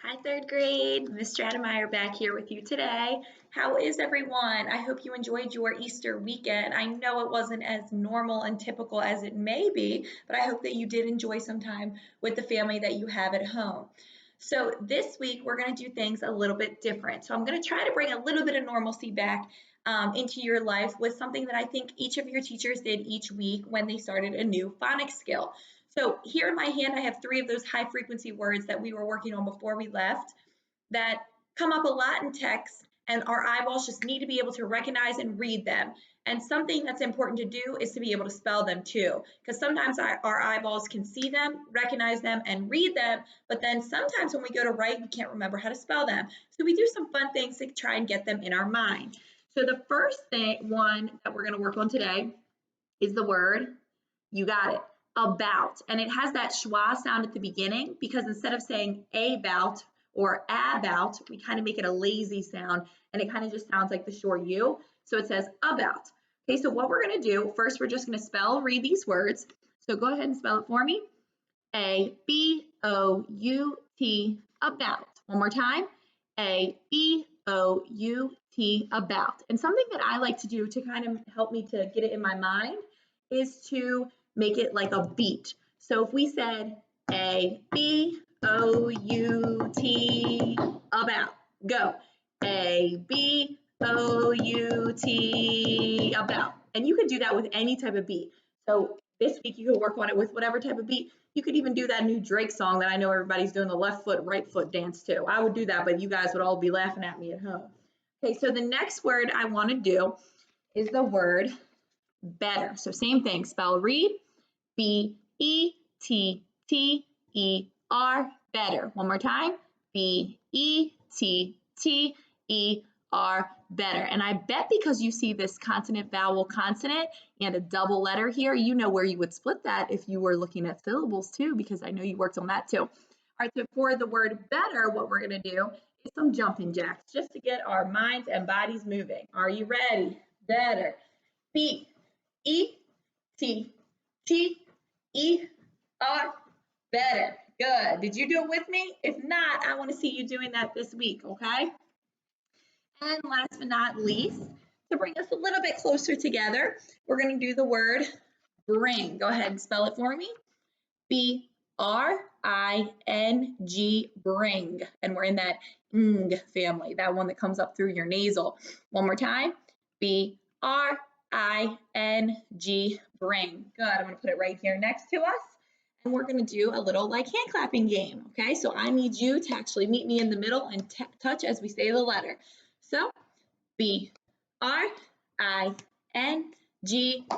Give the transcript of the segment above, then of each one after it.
Hi, third grade. Miss Stratemeyer back here with you today. How is everyone? I hope you enjoyed your Easter weekend. I know it wasn't as normal and typical as it may be, but I hope that you did enjoy some time with the family that you have at home. So this week, we're going to do things a little bit different. So I'm going to try to bring a little bit of normalcy back into your life with something that I think each of your teachers did each week when they started a new phonics skill. So here in my hand, I have three of those high frequency words that we were working on before we left that come up a lot in text, and our eyeballs just need to be able to recognize and read them. And something that's important to do is to be able to spell them too, because sometimes our eyeballs can see them, recognize them, and read them, but then sometimes when we go to write, we can't remember how to spell them. So we do some fun things to try and get them in our mind. So the first one that we're going to work on today is the word, you got it, about. And it has that schwa sound at the beginning because instead of saying about or about, we kind of make it a lazy sound and it kind of just sounds like the short U. So it says about. Okay, so what we're going to do, first we're just going to read these words. So go ahead and spell it for me. A-B-O-U-T, about. One more time. A-B-O-U-T, about. And something that I like to do to kind of help me to get it in my mind is to make it like a beat. So if we said A-B-O-U-T, about, go. A-B-O-U-T, about. And you could do that with any type of beat. So this week you could work on it with whatever type of beat. You could even do that new Drake song that I know everybody's doing the left foot, right foot dance to. I would do that, but you guys would all be laughing at me at home. Okay, so the next word I want to do is the word better. So same thing, spell read, B-E-T-T-E-R, better. One more time, B-E-T-T-E-R, better. And I bet because you see this consonant, vowel, consonant, and a double letter here, you know where you would split that if you were looking at syllables too, because I know you worked on that too. All right, so for the word better, what we're going to do is some jumping jacks just to get our minds and bodies moving. Are you ready? Better. B-E-T-T-E-R, better. Good. Did you do it with me? If not, I want to see you doing that this week, okay? And last but not least, to bring us a little bit closer together, we're going to do the word bring. Go ahead and spell it for me. B-R-I-N-G, bring. And we're in that ng family, that one that comes up through your nasal. One more time. B-R-I-N-G, bring. Good. I'm going to put it right here next to us. And we're going to do a little like hand clapping game. Okay, so I need you to actually meet me in the middle and touch as we say the letter. So B-R-I-N-G,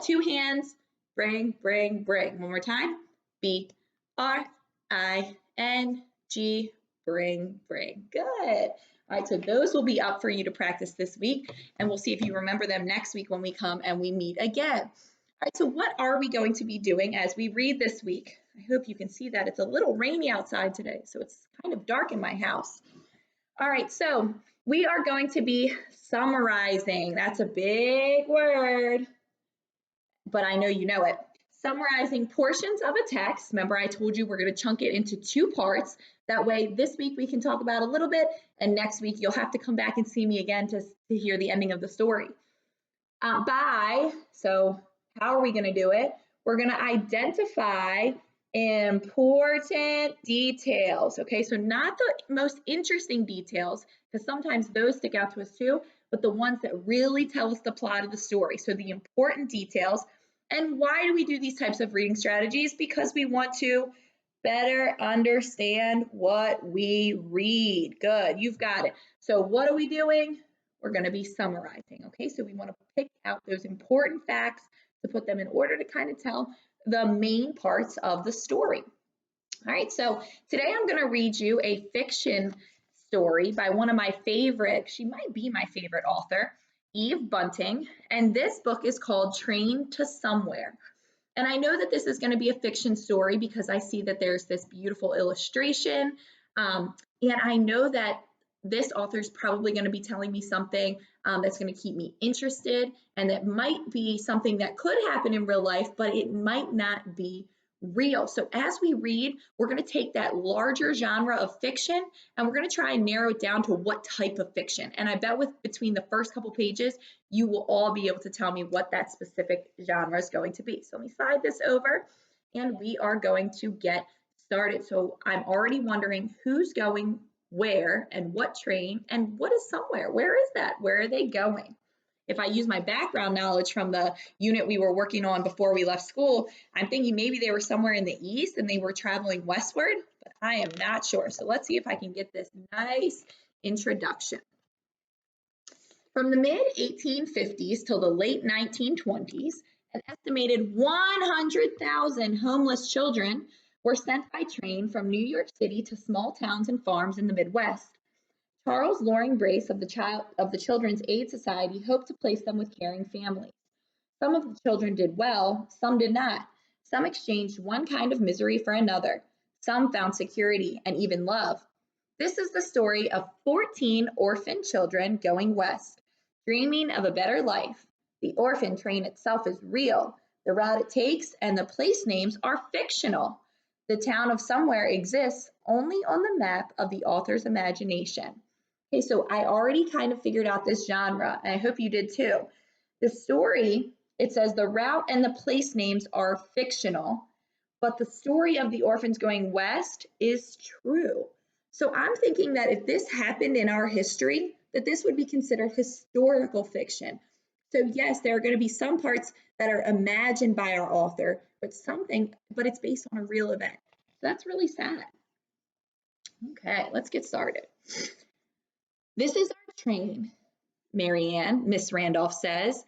two hands, bring, bring, bring. One more time. B-R-I-N-G, bring, bring. Good. All right, so those will be up for you to practice this week, and we'll see if you remember them next week when we come and we meet again. All right, so what are we going to be doing as we read this week? I hope you can see that. It's a little rainy outside today, so it's kind of dark in my house. All right, so we are going to be summarizing. That's a big word, but I know you know it. Summarizing portions of a text. Remember, I told you we're going to chunk it into two parts. That way, this week we can talk about a little bit, and next week you'll have to come back and see me again to hear the ending of the story. So how are we going to do it? We're going to identify important details. Okay, so not the most interesting details, because sometimes those stick out to us too, but the ones that really tell us the plot of the story. So the important details. And why do we do these types of reading strategies? Because we want to better understand what we read. Good, you've got it. So what are we doing? We're going to be summarizing. Okay, so we want to pick out those important facts to put them in order to kind of tell the main parts of the story. All right, so today I'm going to read you a fiction story by one of my favorite, she might be my favorite author, Eve Bunting, and this book is called Train to Somewhere. And I know that this is going to be a fiction story because I see that there's this beautiful illustration, and I know that this author is probably going to be telling me something that's going to keep me interested, and that might be something that could happen in real life, but it might not be real. So as we read, we're going to take that larger genre of fiction and we're going to try and narrow it down to what type of fiction. And I bet with between the first couple pages, you will all be able to tell me what that specific genre is going to be. So let me slide this over and we are going to get started. So I'm already wondering who's going where and what train and what is somewhere. Where is that? Where are they going? If I use my background knowledge from the unit we were working on before we left school, I'm thinking maybe they were somewhere in the east and they were traveling westward, but I am not sure. So let's see if I can get this nice introduction. From the mid-1850s till the late 1920s, an estimated 100,000 homeless children were sent by train from New York City to small towns and farms in the Midwest. Charles Loring Brace of the Children's Aid Society hoped to place them with caring families. Some of the children did well, some did not. Some exchanged one kind of misery for another. Some found security and even love. This is the story of 14 orphan children going west, dreaming of a better life. The orphan train itself is real. The route it takes and the place names are fictional. The town of somewhere exists only on the map of the author's imagination. Okay, so I already kind of figured out this genre, and I hope you did too. The story, it says the route and the place names are fictional, but the story of the orphans going west is true. So I'm thinking that if this happened in our history, that this would be considered historical fiction. So yes, there are going to be some parts that are imagined by our author, but it's based on a real event. So that's really sad. Okay, let's get started. This is our train, Marianne, Miss Randolph says,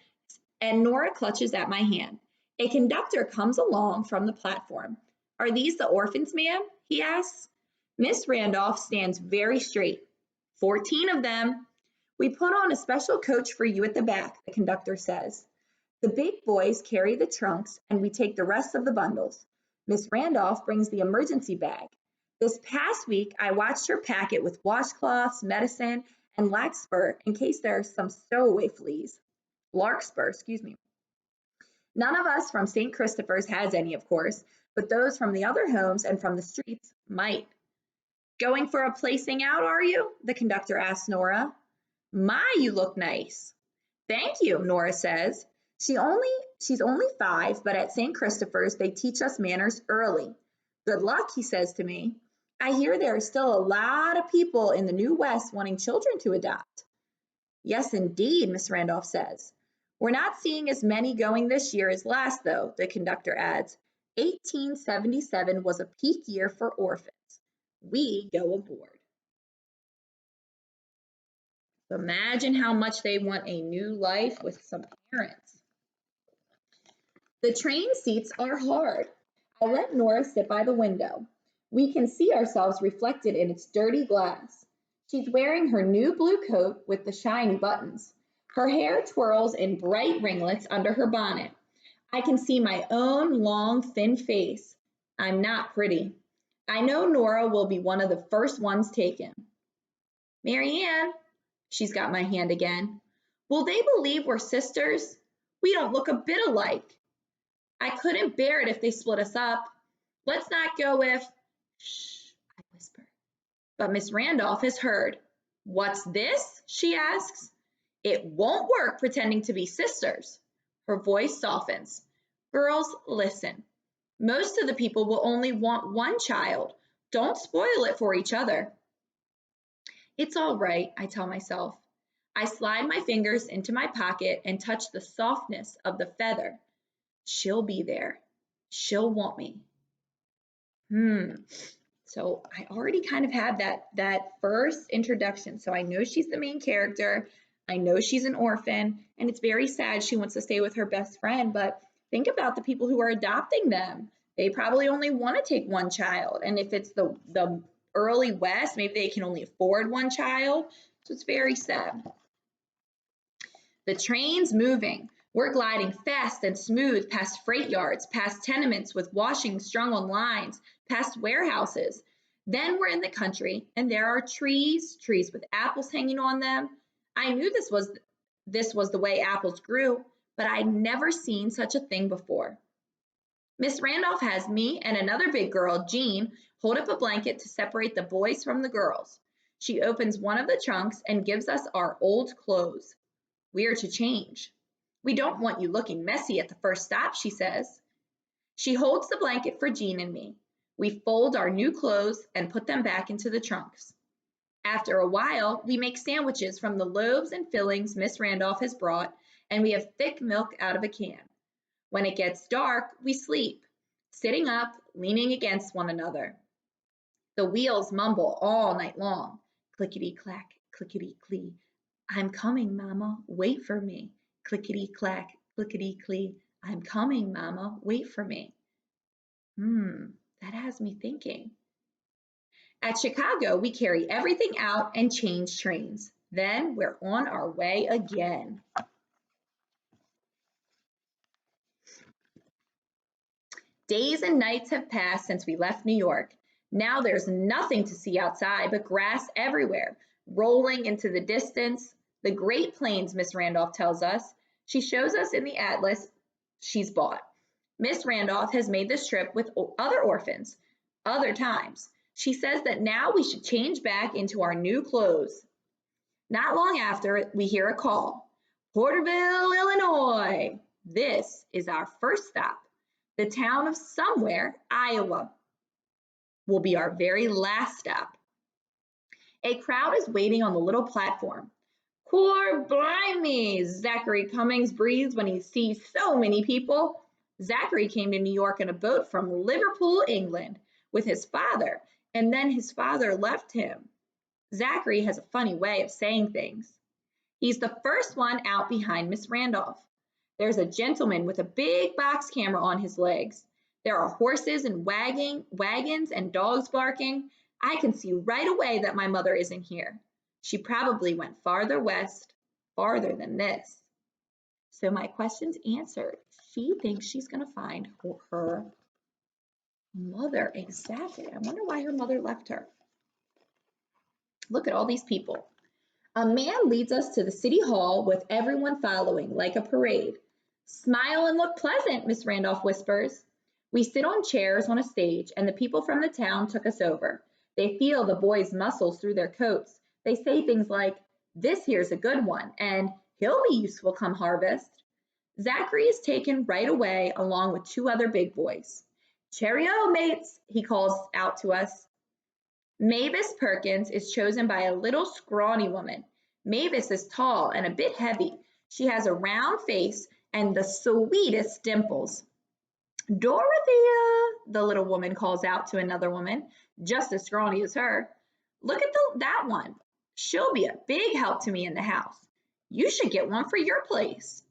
and Nora clutches at my hand. A conductor comes along from the platform. Are these the orphans, ma'am? He asks. Miss Randolph stands very straight. 14 of them. We put on a special coach for you at the back, the conductor says. The big boys carry the trunks and we take the rest of the bundles. Miss Randolph brings the emergency bag. This past week, I watched her pack it with washcloths, medicine, and larkspur in case there are some stowaway fleas. Larkspur, excuse me. None of us from St. Christopher's has any, of course, but those from the other homes and from the streets might. Going for a placing out, are you? The conductor asks Nora. My, you look nice. Thank you, Nora says. She's only 5, but at St. Christopher's they teach us manners early. Good luck, he says to me. I hear there are still a lot of people in the New West wanting children to adopt. Yes, indeed, Miss Randolph says. We're not seeing as many going this year as last, though, the conductor adds. 1877 was a peak year for orphans. We go aboard. So imagine how much they want a new life with some parents. The train seats are hard. I let Nora sit by the window. We can see ourselves reflected in its dirty glass. She's wearing her new blue coat with the shiny buttons. Her hair twirls in bright ringlets under her bonnet. I can see my own long, thin face. I'm not pretty. I know Nora will be one of the first ones taken. Marianne, she's got my hand again. Will they believe we're sisters? We don't look a bit alike. I couldn't bear it if they split us up. Let's not go if... Shh, I whisper. But Miss Randolph has heard. What's this? She asks. It won't work pretending to be sisters. Her voice softens. Girls, listen. Most of the people will only want one child. Don't spoil it for each other. It's all right, I tell myself. I slide my fingers into my pocket and touch the softness of the feather. She'll be there. She'll want me. So I already kind of have that first introduction. So I know she's the main character. I know she's an orphan, and it's very sad she wants to stay with her best friend, but think about the people who are adopting them. They probably only want to take one child. And if it's the early West, maybe they can only afford one child. So it's very sad. The train's moving. We're gliding fast and smooth past freight yards, past tenements with washing strung on lines, past warehouses. Then we're in the country, and there are trees with apples hanging on them. I knew this was the way apples grew, but I'd never seen such a thing before. Miss Randolph has me and another big girl, Jean, hold up a blanket to separate the boys from the girls. She opens one of the trunks and gives us our old clothes. We are to change. We don't want you looking messy at the first stop, she says. She holds the blanket for Jean and me. We fold our new clothes and put them back into the trunks. After a while, we make sandwiches from the loaves and fillings Miss Randolph has brought, and we have thick milk out of a can. When it gets dark, we sleep, sitting up, leaning against one another. The wheels mumble all night long. Clickety-clack, clickety-clee. I'm coming, Mama, wait for me. Clickety-clack, clickety-clee. I'm coming, Mama, wait for me. That has me thinking. At Chicago, we carry everything out and change trains. Then we're on our way again. Days and nights have passed since we left New York. Now there's nothing to see outside but grass everywhere, rolling into the distance. The Great Plains, Miss Randolph tells us. She shows us in the atlas she's bought. Miss Randolph has made this trip with other orphans, other times. She says that now we should change back into our new clothes. Not long after, we hear a call. Porterville, Illinois. This is our first stop. The town of somewhere, Iowa, will be our very last stop. A crowd is waiting on the little platform. Poor blimey, Zachary Cummings breathes when he sees so many people. Zachary came to New York in a boat from Liverpool, England, with his father, and then his father left him. Zachary has a funny way of saying things. He's the first one out behind Miss Randolph. There's a gentleman with a big box camera on his legs. There are horses and wagons and dogs barking. I can see right away that my mother isn't here. She probably went farther west, farther than this. So my question's answered. She thinks she's going to find her mother. Exactly. I wonder why her mother left her. Look at all these people. A man leads us to the city hall with everyone following like a parade. Smile and look pleasant, Miss Randolph whispers. We sit on chairs on a stage, and the people from the town took us over. They feel the boys' muscles through their coats. They say things like, this here's a good one, and he'll be useful come harvest. Zachary is taken right away along with two other big boys. Cheerio, mates, he calls out to us. Mavis Perkins is chosen by a little scrawny woman. Mavis is tall and a bit heavy. She has a round face and the sweetest dimples. Dorothea, the little woman calls out to another woman, just as scrawny as her. Look at that one. She'll be a big help to me in the house. You should get one for your place.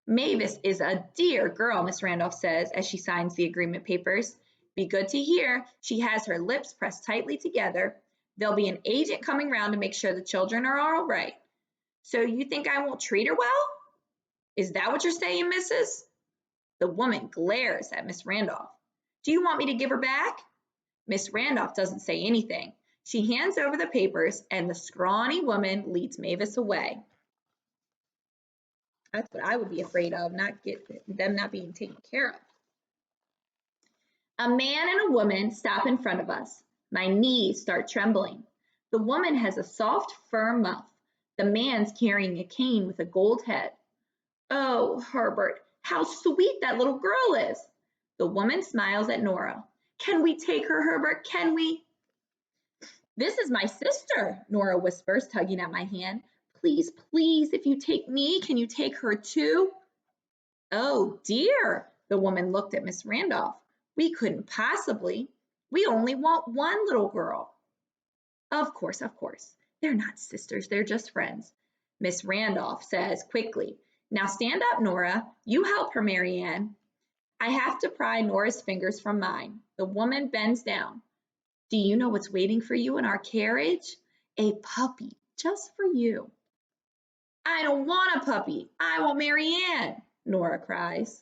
Mavis is a dear girl, Miss Randolph says as she signs the agreement papers. Be good to hear. She has her lips pressed tightly together. There'll be an agent coming round to make sure the children are all right. So you think I won't treat her well? Is that what you're saying, Mrs.? The woman glares at Miss Randolph. Do you want me to give her back? Miss Randolph doesn't say anything. She hands over the papers and the scrawny woman leads Mavis away. That's what I would be afraid of, them not being taken care of. A man and a woman stop in front of us. My knees start trembling. The woman has a soft, firm muff. The man's carrying a cane with a gold head. Oh, Herbert, how sweet that little girl is. The woman smiles at Nora. Can we take her, Herbert? Can we? This is my sister, Nora whispers, tugging at my hand. Please, please, if you take me, can you take her too? Oh, dear, the woman looked at Miss Randolph. We couldn't possibly. We only want one little girl. Of course. They're not sisters, they're just friends. Miss Randolph says quickly. Now stand up, Nora. You help her, Marianne. I have to pry Nora's fingers from mine. The woman bends down. Do you know what's waiting for you in our carriage? A puppy, just for you. I don't want a puppy. I want Marianne, Nora cries.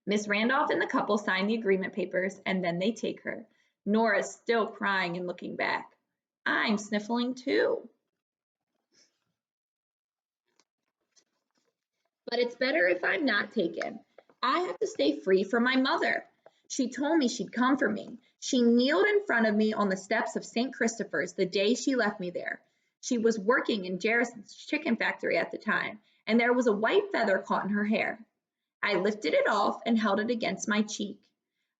Miss Randolph and the couple sign the agreement papers, and then they take her. Nora's still crying and looking back. I'm sniffling too. But it's better if I'm not taken. I have to stay free from my mother. She told me she'd come for me. She kneeled in front of me on the steps of St. Christopher's the day she left me there. She was working in Jarrison's chicken factory at the time, and there was a white feather caught in her hair. I lifted it off and held it against my cheek.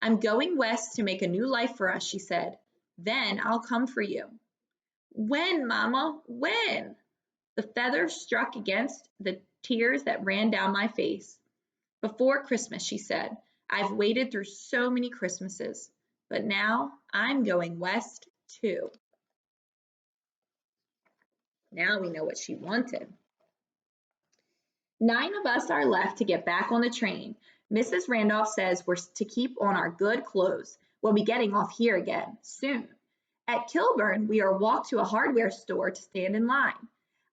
I'm going west to make a new life for us, she said. Then I'll come for you. When, Mama? When? The feather struck against the tears that ran down my face. Before Christmas, she said. I've waited through so many Christmases, but now I'm going west too. Now we know what she wanted. 9 of us are left to get back on the train. Mrs. Randolph says we're to keep on our good clothes. We'll be getting off here again soon. At Kilburn, we are walked to a hardware store to stand in line.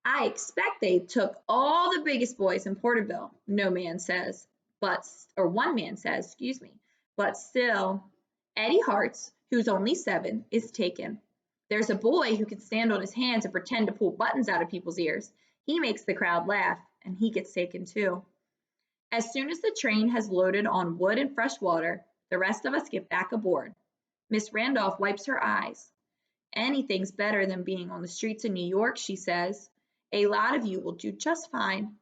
I expect they took all the biggest boys in Porterville, one man says, but still, Eddie Hart's, who's only 7, is taken. There's a boy who can stand on his hands and pretend to pull buttons out of people's ears. He makes the crowd laugh, and he gets taken too. As soon as the train has loaded on wood and fresh water, the rest of us get back aboard. Miss Randolph wipes her eyes. Anything's better than being on the streets of New York, she says. A lot of you will do just fine.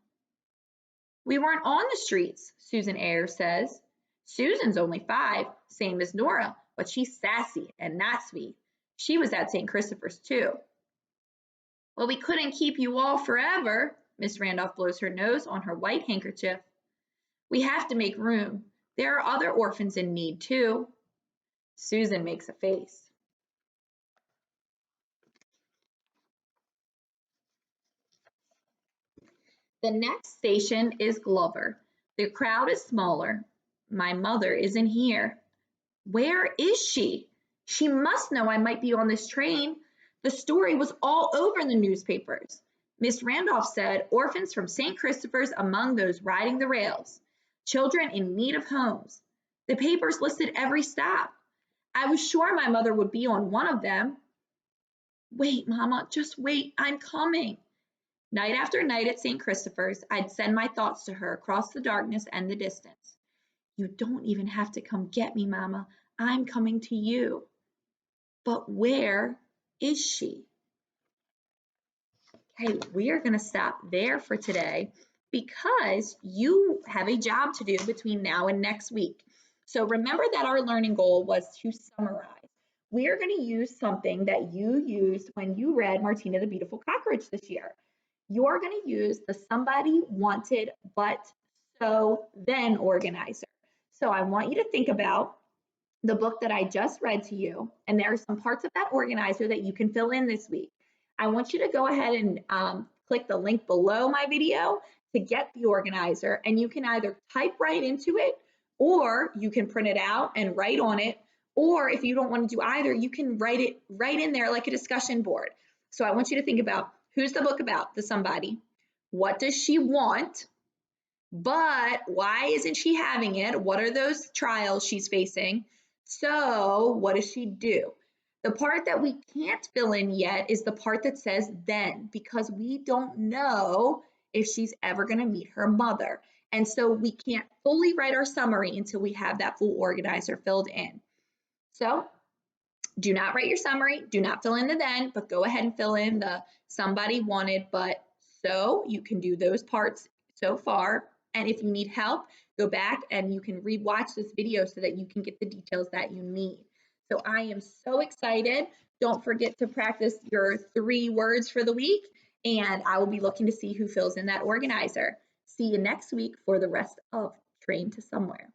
We weren't on the streets, Susan Ayers says. Susan's only 5, same as Nora, but she's sassy and not sweet. She was at St. Christopher's too. Well, we couldn't keep you all forever. Miss Randolph blows her nose on her white handkerchief. We have to make room. There are other orphans in need too. Susan makes a face. The next station is Glover. The crowd is smaller. My mother isn't here. Where is she? She must know I might be on this train. The story was all over the newspapers. Miss Randolph said orphans from St. Christopher's among those riding the rails. Children in need of homes. The papers listed every stop. I was sure my mother would be on one of them. Wait, Mama, just wait. I'm coming. Night after night at St. Christopher's, I'd send my thoughts to her across the darkness and the distance. You don't even have to come get me, Mama. I'm coming to you. But where is she? Okay, we are going to stop there for today because you have a job to do between now and next week. So remember that our learning goal was to summarize. We are going to use something that you used when you read Martina the Beautiful Cockroach this year. You're going to use the somebody wanted but so then organizer. So I want you to think about the book that I just read to you, and there are some parts of that organizer that you can fill in this week. I want you to go ahead and click the link below my video to get the organizer, and you can either type right into it, or you can print it out and write on it, or if you don't want to do either, you can write it right in there like a discussion board. So I want you to think about, who's the book about? The somebody. What does she want? But why isn't she having it? What are those trials she's facing? So what does she do? The part that we can't fill in yet is the part that says then, because we don't know if she's ever going to meet her mother. And so we can't fully write our summary until we have that full organizer filled in. So do not write your summary, do not fill in the then, but go ahead and fill in the somebody wanted, but so you can do those parts so far. And if you need help, go back and you can re-watch this video so that you can get the details that you need. So I am so excited. Don't forget to practice your 3 words for the week, and I will be looking to see who fills in that organizer. See you next week for the rest of Train to Somewhere.